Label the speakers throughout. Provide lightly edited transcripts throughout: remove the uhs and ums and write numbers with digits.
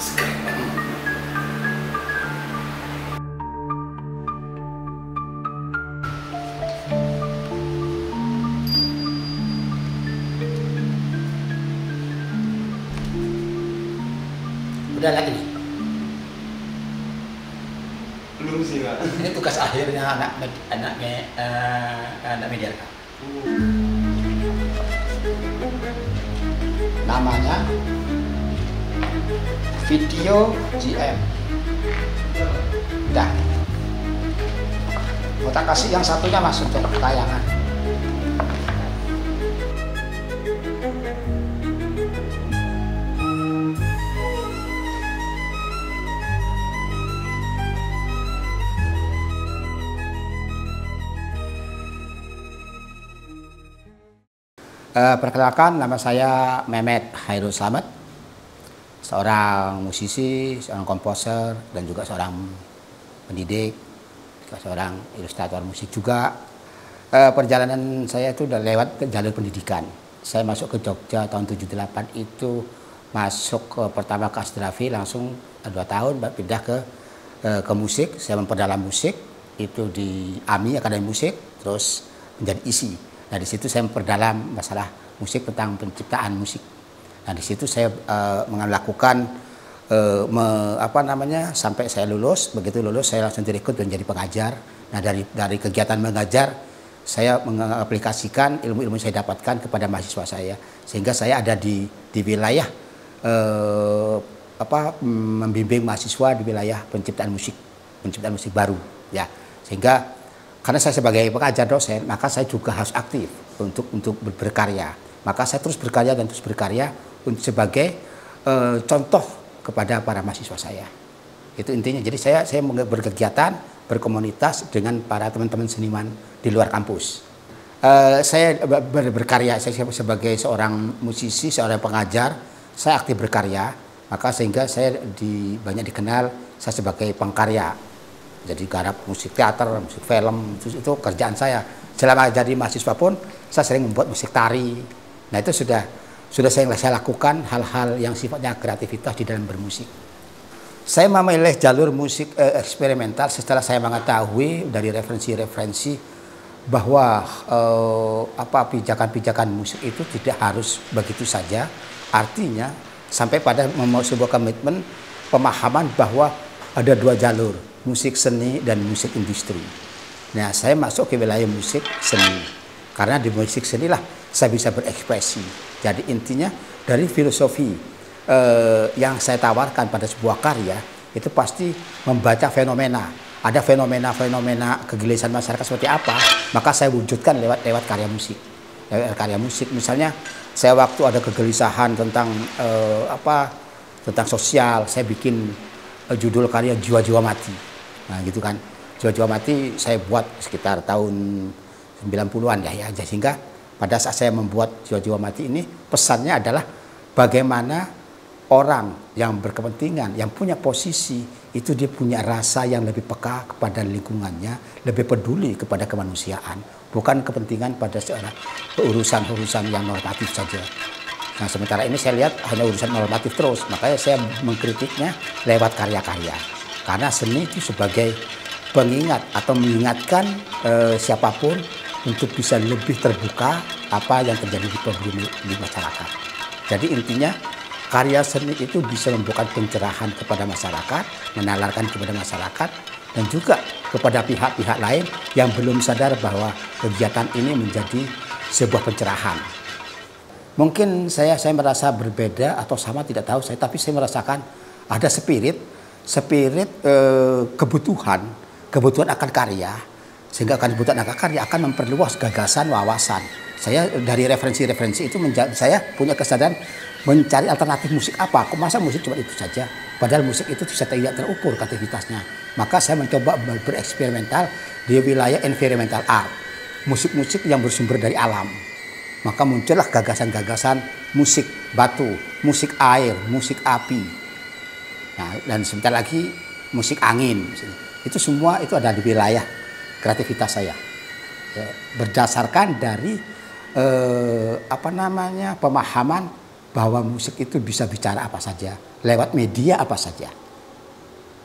Speaker 1: Udah lagi nih.
Speaker 2: Belum sih, Pak.
Speaker 1: Ini tugas akhirnya anak media. Namanya Video GM. Udah. Mau tak kasih yang satunya Mas untuk tayangan. Perkenalkan, nama saya Mehmet Hairul Slamet, seorang musisi, seorang komposer, dan juga seorang pendidik, juga seorang ilustrator musik juga. Perjalanan saya itu udah lewat ke jalur pendidikan. Saya masuk ke Jogja tahun 78 itu masuk pertama ke Asdrafi, langsung 2 tahun pindah ke musik. Saya memperdalam musik itu di AMI Akademi Musik, terus menjadi ISI. Nah, di situ saya memperdalam masalah musik tentang penciptaan musik. Nah, di situ saya melakukan sampai saya lulus. Begitu lulus saya langsung direkrut menjadi pengajar. Nah, dari kegiatan mengajar saya mengaplikasikan ilmu-ilmu saya dapatkan kepada mahasiswa saya, sehingga saya ada di wilayah membimbing mahasiswa di wilayah penciptaan musik baru, ya. Sehingga karena saya sebagai pengajar dosen, maka saya juga harus aktif untuk berkarya. Maka saya terus berkarya sebagai contoh kepada para mahasiswa saya. Itu intinya. Jadi saya berkegiatan, berkomunitas dengan para teman-teman seniman di luar kampus. Saya berkarya, saya sebagai seorang musisi, seorang pengajar, saya aktif berkarya. Maka sehingga saya banyak dikenal saya sebagai pengkarya. Jadi garap musik teater, musik film, itu kerjaan saya. Selama jadi mahasiswa pun saya sering membuat musik tari. Nah, itu sudah saya lakukan hal-hal yang sifatnya kreativitas di dalam bermusik. Saya memilih jalur musik eksperimental setelah saya mengetahui dari referensi-referensi bahwa pijakan-pijakan musik itu tidak harus begitu saja. Artinya sampai pada sebuah komitmen pemahaman bahwa ada 2 jalur, musik seni dan musik industri. Nah, saya masuk ke wilayah musik seni. Karena di musik seni lah saya bisa berekspresi. Jadi intinya dari filosofi yang saya tawarkan pada sebuah karya, itu pasti membaca fenomena. Ada fenomena kegelisahan masyarakat seperti apa, maka saya wujudkan lewat karya musik. Karya musik misalnya, saya waktu ada kegelisahan tentang sosial, saya bikin judul karya Jiwa-Jiwa Mati. Nah, gitu kan. Jiwa-Jiwa Mati saya buat sekitar tahun 90-an ya. Sehingga pada saat saya membuat Jiwa-Jiwa Mati ini, pesannya adalah bagaimana orang yang berkepentingan, yang punya posisi, itu dia punya rasa yang lebih peka kepada lingkungannya, lebih peduli kepada kemanusiaan, bukan kepentingan pada urusan-urusan yang normatif saja. Nah, sementara ini saya lihat hanya urusan normatif terus, makanya saya mengkritiknya lewat karya-karya. Karena seni itu sebagai pengingat atau mengingatkan siapapun untuk bisa lebih terbuka apa yang terjadi di masyarakat. Jadi intinya karya seni itu bisa membuka pencerahan kepada masyarakat, menalarkan kepada masyarakat, dan juga kepada pihak-pihak lain yang belum sadar bahwa kegiatan ini menjadi sebuah pencerahan. Mungkin saya merasa berbeda atau sama tidak tahu saya, tapi saya merasakan ada spirit kebutuhan akan karya, sehingga kebutuhan akan karya akan memperluas gagasan, wawasan. Saya dari referensi-referensi itu saya punya kesadaran mencari alternatif musik apa. Kok masa musik cuma itu saja? Padahal musik itu bisa tidak terukur kreativitasnya. Maka saya mencoba bereksperimental di wilayah environmental art, musik-musik yang bersumber dari alam. Maka muncullah gagasan-gagasan musik batu, musik air, musik api. Nah, dan sebentar lagi musik angin. Itu semua itu ada di wilayah kreativitas saya. Ya, berdasarkan dari pemahaman bahwa musik itu bisa bicara apa saja, lewat media apa saja.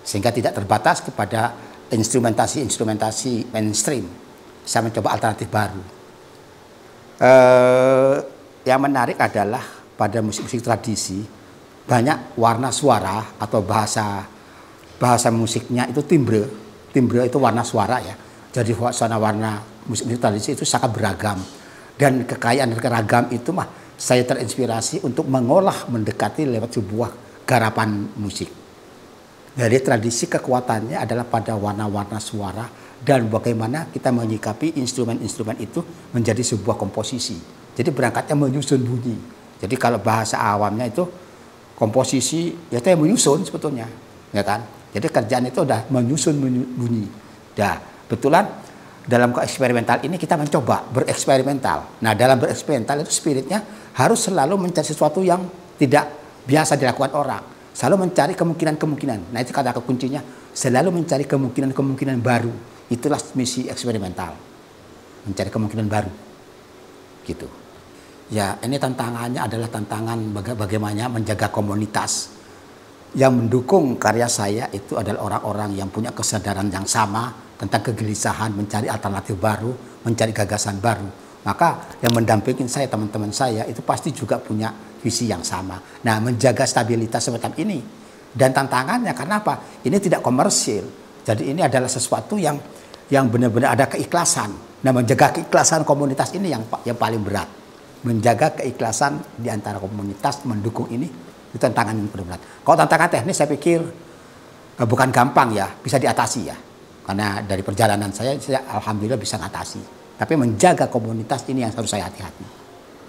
Speaker 1: Sehingga tidak terbatas kepada instrumentasi mainstream. Saya mencoba alternatif baru. Yang menarik adalah pada musik-musik tradisi, banyak warna suara atau bahasa musiknya itu timbre itu warna suara ya. Jadi suasana warna musik tradisi itu sangat beragam. Dan kekayaan dan keragam itu saya terinspirasi untuk mendekati lewat sebuah garapan musik. Dari tradisi kekuatannya adalah pada warna-warna suara dan bagaimana kita menyikapi instrumen-instrumen itu menjadi sebuah komposisi. Jadi berangkatnya menyusun bunyi. Jadi kalau bahasa awamnya itu komposisi ya itu menyusun sebetulnya, ya kan? Jadi kerjaan itu udah menyusun bunyi. Nah, betulan dalam eksperimental ini kita mencoba bereksperimental. Nah, dalam bereksperimental itu spiritnya harus selalu mencari sesuatu yang tidak biasa dilakukan orang. Selalu mencari kemungkinan-kemungkinan. Nah, itu kata kuncinya, selalu mencari kemungkinan-kemungkinan baru. Itulah misi eksperimental. Mencari kemungkinan baru. Gitu. Ya, ini tantangannya adalah tantangan bagaimana menjaga komunitas. Yang mendukung karya saya itu adalah orang-orang yang punya kesadaran yang sama tentang kegelisahan, mencari alternatif baru, mencari gagasan baru. Maka yang mendampingi saya, teman-teman saya itu pasti juga punya visi yang sama. Nah, menjaga stabilitas semacam ini. Dan tantangannya karena apa? Ini tidak komersil. Jadi ini adalah sesuatu yang benar-benar ada keikhlasan. Nah, menjaga keikhlasan komunitas ini yang paling berat. Menjaga keikhlasan di antara komunitas mendukung ini itu tantangan yang paling berat. Kalau tantangan teknis saya pikir bukan gampang ya, bisa diatasi ya. Karena dari perjalanan saya alhamdulillah bisa mengatasi. Tapi menjaga komunitas ini yang harus saya hati-hati.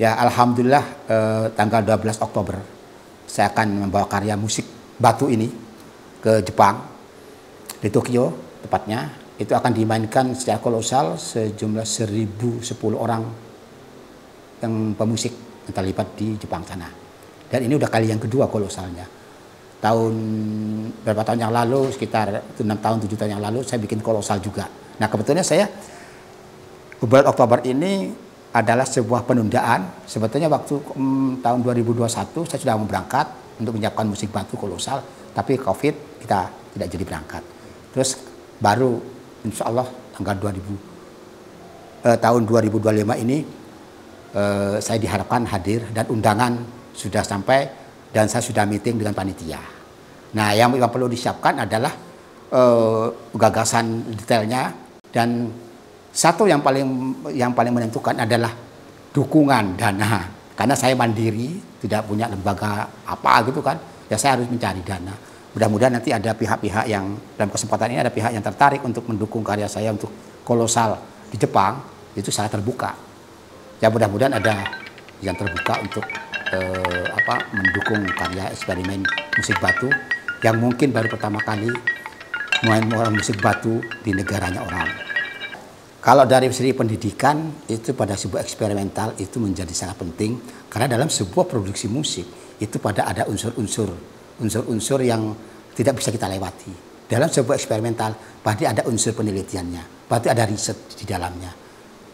Speaker 1: Ya alhamdulillah tanggal 12 Oktober saya akan membawa karya musik batu ini ke Jepang, di Tokyo tepatnya. Itu akan dimainkan secara kolosal sejumlah 1.010 orang yang pemusik yang terlibat di Jepang sana. Dan ini udah kali yang kedua kolosalnya. Berapa tahun yang lalu, sekitar 6 tahun 7 tahun yang lalu saya bikin kolosal juga. Nah kebetulan saya bulan Oktober ini adalah sebuah penundaan. Sebetulnya waktu tahun 2021 saya sudah mau berangkat untuk menyiapkan musik batu kolosal, tapi COVID kita tidak jadi berangkat. Terus baru insya Allah tahun 2025 ini saya diharapkan hadir dan undangan sudah sampai dan saya sudah meeting dengan panitia. Nah yang perlu disiapkan adalah gagasan detailnya dan satu yang paling menentukan adalah dukungan dana. Karena saya mandiri, tidak punya lembaga apa gitu kan, ya saya harus mencari dana. Mudah-mudahan nanti ada pihak-pihak yang dalam kesempatan ini ada pihak yang tertarik untuk mendukung karya saya untuk kolosal di Jepang, itu saya terbuka. Ya mudah-mudahan ada yang terbuka untuk mendukung karya eksperimen musik batu yang mungkin baru pertama kali main musik batu di negaranya orang. Kalau dari segi pendidikan itu pada sebuah eksperimental itu menjadi sangat penting karena dalam sebuah produksi musik itu pada ada unsur-unsur yang tidak bisa kita lewati. Dalam sebuah eksperimental pasti ada unsur penelitiannya, pasti ada riset di dalamnya.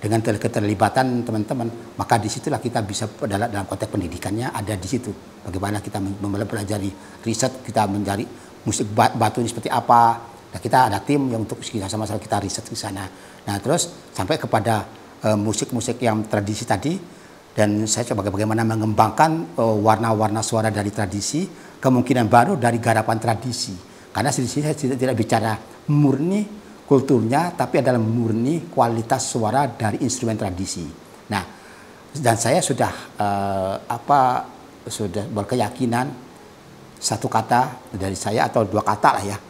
Speaker 1: Dengan keterlibatan teman-teman, maka disitulah kita bisa dalam konteks pendidikannya ada di situ. Bagaimana kita mempelajari riset, kita mencari musik batu ini seperti apa. Nah, kita ada tim yang untuk sama-sama kita riset di sana. Nah, terus sampai kepada musik-musik yang tradisi tadi dan saya coba bagaimana mengembangkan warna-warna suara dari tradisi, kemungkinan baru dari garapan tradisi. Karena di sini saya tidak bicara murni kulturnya, tapi adalah murni kualitas suara dari instrumen tradisi. Nah, dan saya sudah berkeyakinan satu kata dari saya atau dua kata lah ya.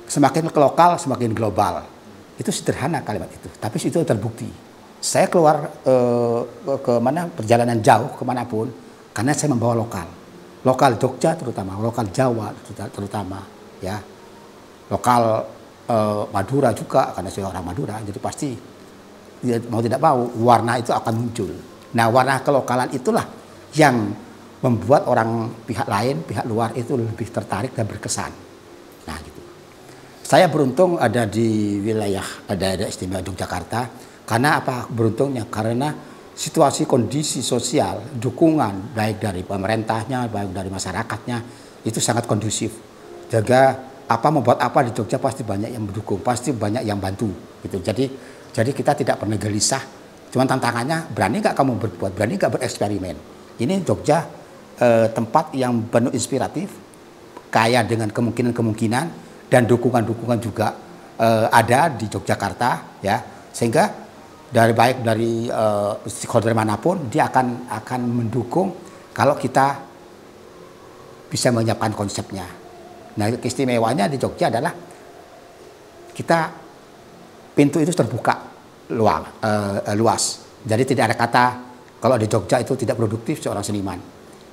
Speaker 1: Semakin lokal, semakin global. Itu sederhana kalimat itu, tapi itu terbukti. Saya keluar ke mana perjalanan jauh kemanapun, karena saya membawa lokal Jogja terutama, lokal Jawa terutama, ya, lokal Madura juga karena saya orang Madura, jadi pasti mau tidak mau warna itu akan muncul. Nah warna kelokalan itulah yang membuat orang pihak lain, pihak luar itu lebih tertarik dan berkesan. Nah gitu. Saya beruntung ada di wilayah daerah istimewa Yogyakarta. Karena apa beruntungnya? Karena situasi kondisi sosial, dukungan baik dari pemerintahnya, baik dari masyarakatnya itu sangat kondusif. Jaga apa membuat apa di Jogja pasti banyak yang mendukung, pasti banyak yang bantu gitu. Jadi kita tidak pernah gelisah. Cuman tantangannya berani nggak kamu berbuat, berani nggak bereksperimen. Ini Jogja tempat yang penuh inspiratif, kaya dengan kemungkinan-kemungkinan dan dukungan-dukungan juga ada di Yogyakarta ya, sehingga baik dari stakeholder manapun dia akan mendukung kalau kita bisa menyiapkan konsepnya. Nah, keistimewanya di Jogja adalah kita pintu itu terbuka luas. Jadi tidak ada kata kalau di Jogja itu tidak produktif seorang seniman.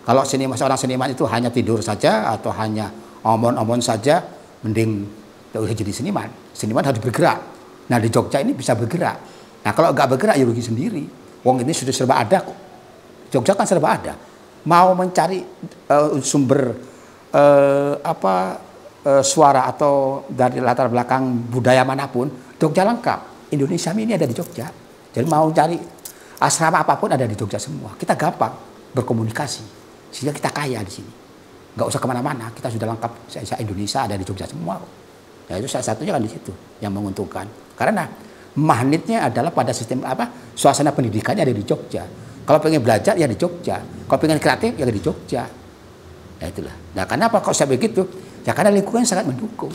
Speaker 1: Kalau seorang seniman itu hanya tidur saja atau hanya omon-omon saja, mending tidak usah jadi seniman. Seniman harus bergerak. Nah, di Jogja ini bisa bergerak. Nah, kalau nggak bergerak ya rugi sendiri. Wong ini sudah serba ada kok. Jogja kan serba ada. Mau mencari sumber suara atau dari latar belakang budaya manapun, Jogja lengkap. Indonesia ini ada di Jogja. Jadi mau cari asrama apapun ada di Jogja semua. Kita gampang berkomunikasi. Sehingga kita kaya di sini. Nggak usah kemana-mana, kita sudah lengkap. Indonesia ada di Jogja semua. Nah, itu salah satunya kan di situ yang menguntungkan. Karena magnetnya adalah pada sistem suasana pendidikannya ada di Jogja. Kalau pengen belajar ya di Jogja. Kalau pengen kreatif ya di Jogja. Nah itulah. Nah kenapa kok saya begitu? Ya karena lingkungan sangat mendukung.